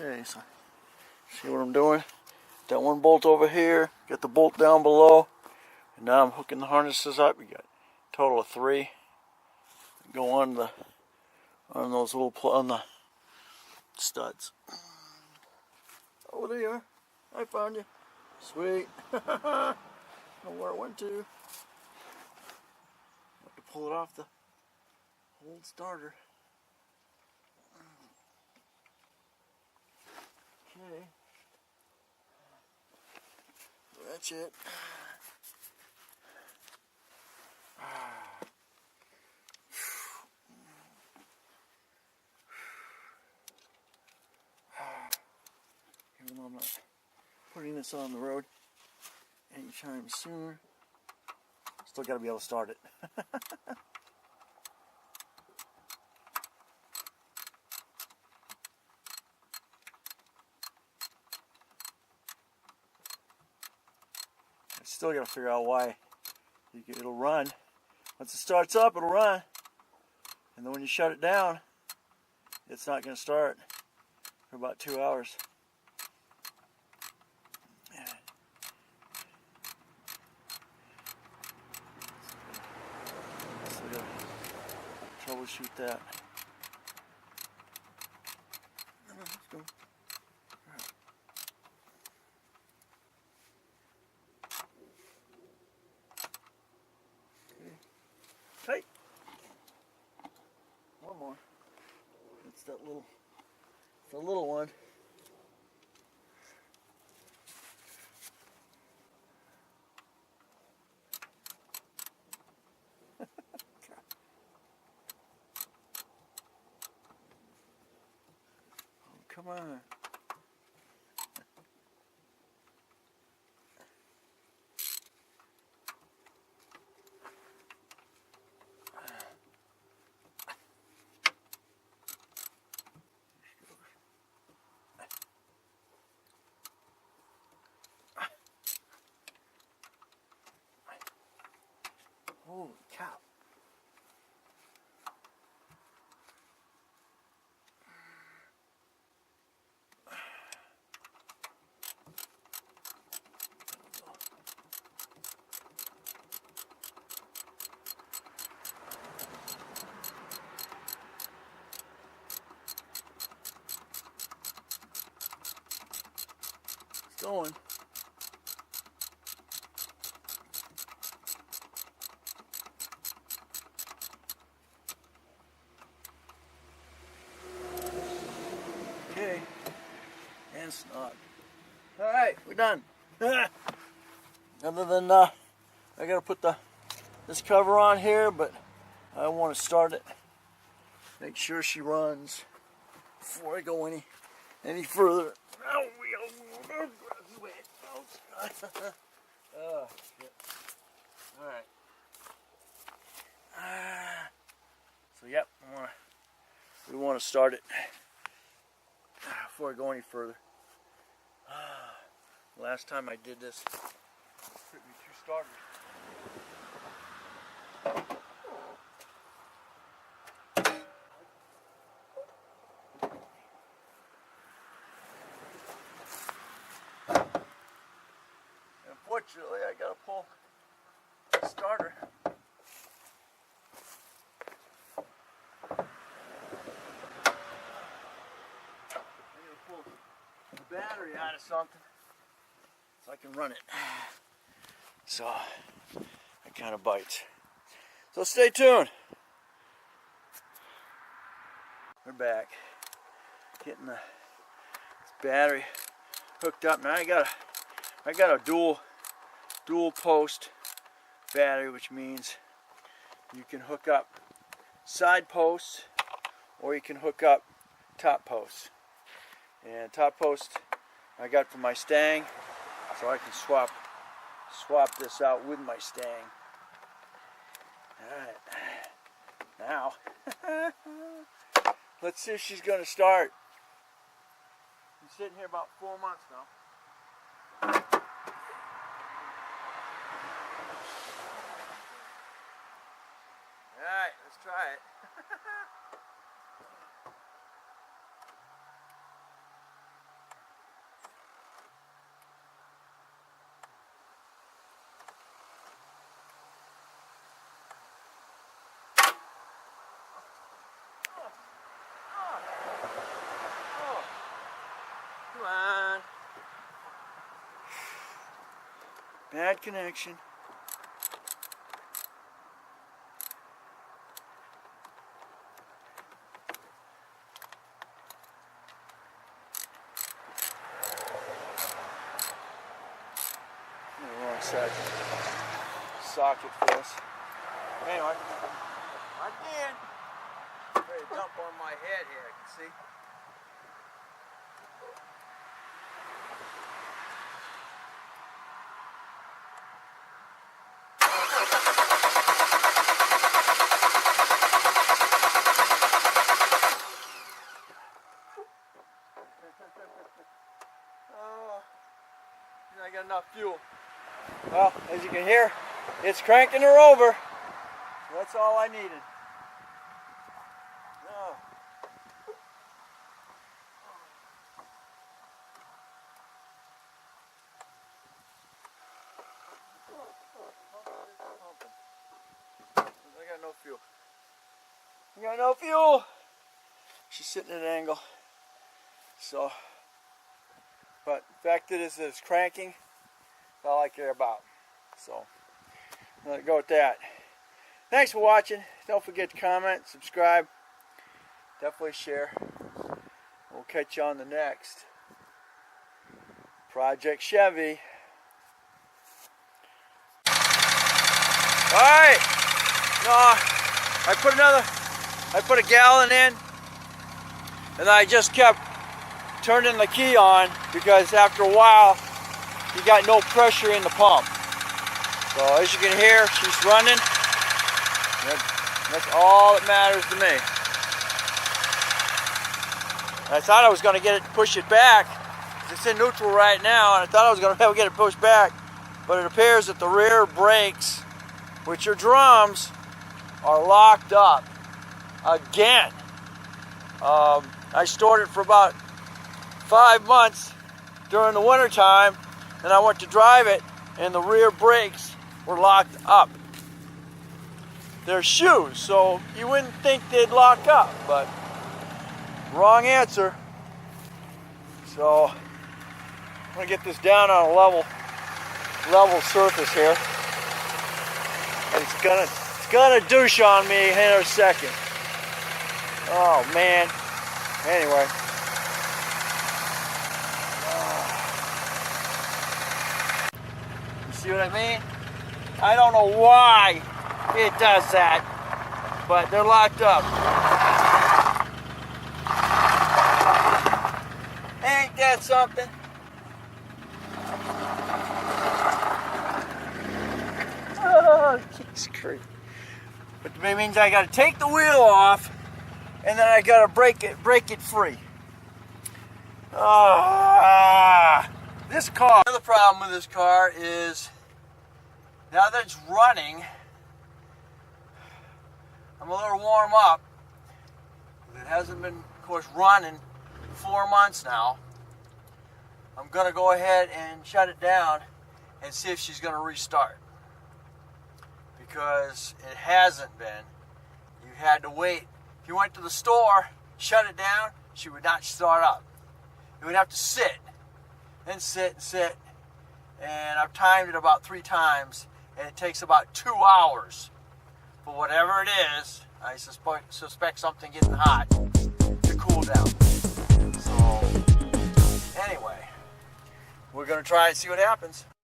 Okay, so see what I'm doing? Got one bolt over here, got the bolt down below, and now I'm hooking the harnesses up. We got a total of 3. Go on those little on the studs. Oh, there you are. I found you. Sweet. I don't know where it went to. Have to pull it off the old starter. Okay. That's it. Even though I'm not putting this on the road anytime soon, still got to be able to start it. I still got to figure out why it'll run. Once it starts up, it'll run. And then when you shut it down, it's not going to start for about 2 hours. So we got to troubleshoot that. Let's go. Hey, one more. It's that little, the little one. Oh, come on. Holy cow. It's going. Okay, and snot. Alright, we're done. Other than, I gotta put this cover on here, but I want to start it. Make sure she runs before I go any further. Oh, shit. Alright. So, yep, we want to start it before I go any further. Last time I did this, it took me 2 starters. Unfortunately, I gotta pull the starter. I gotta pull the battery out of something so I can run it. So, it kind of bites. So stay tuned. We're back. Getting this battery hooked up. Now I got a dual post battery, which means you can hook up side posts or you can hook up top posts. And top post I got for my Stang, so I can swap this out with my Stang. Alright, now let's see if she's gonna start. I'm sitting here about 4 months now. Alright, let's try it. Bad connection. Wrong side socket for us. Anyway, again, ready to dump on my head here. I can see. I got enough fuel. Well, as you can hear, it's cranking her over. So that's all I needed. Oh. I got no fuel. I got no fuel. She's sitting at an angle. So, but the fact that it's cranking, that's all I care about. So, let it go with that. Thanks for watching. Don't forget to comment, subscribe, definitely share. We'll catch you on the next Project Chevy. Alright, no, I put a gallon in, and I just kept turning the key on because after a while you got no pressure in the pump. So as you can hear, she's running. That's all that matters to me. I thought I was going to push it back. It's in neutral right now, and I thought I was going to be able to get it pushed back, but it appears that the rear brakes, which are drums, are locked up again. I stored it for about 5 months during the winter time, and I went to drive it, and the rear brakes were locked up. They're shoes, so you wouldn't think they'd lock up, but wrong answer. So I'm gonna get this down on a level surface here. And it's gonna douche on me in a second. Oh man. Anyway. You see what I mean? I don't know why it does that, but they're locked up. Ain't that something? Oh, it's crazy. But that means I gotta take the wheel off, and then I gotta break it free. This car. Another problem with this car is now that it's running, I'm a little warm up. It hasn't been, of course, running 4 months now. I'm going to go ahead and shut it down and see if she's going to restart. Because it hasn't been. You had to wait. If you went to the store, shut it down, she would not start up. You would have to sit. Then sit and sit. And I've timed it about 3 times. And it takes about 2 hours. For whatever it is, I suspect something getting hot to cool down. So, anyway, we're going to try and see what happens.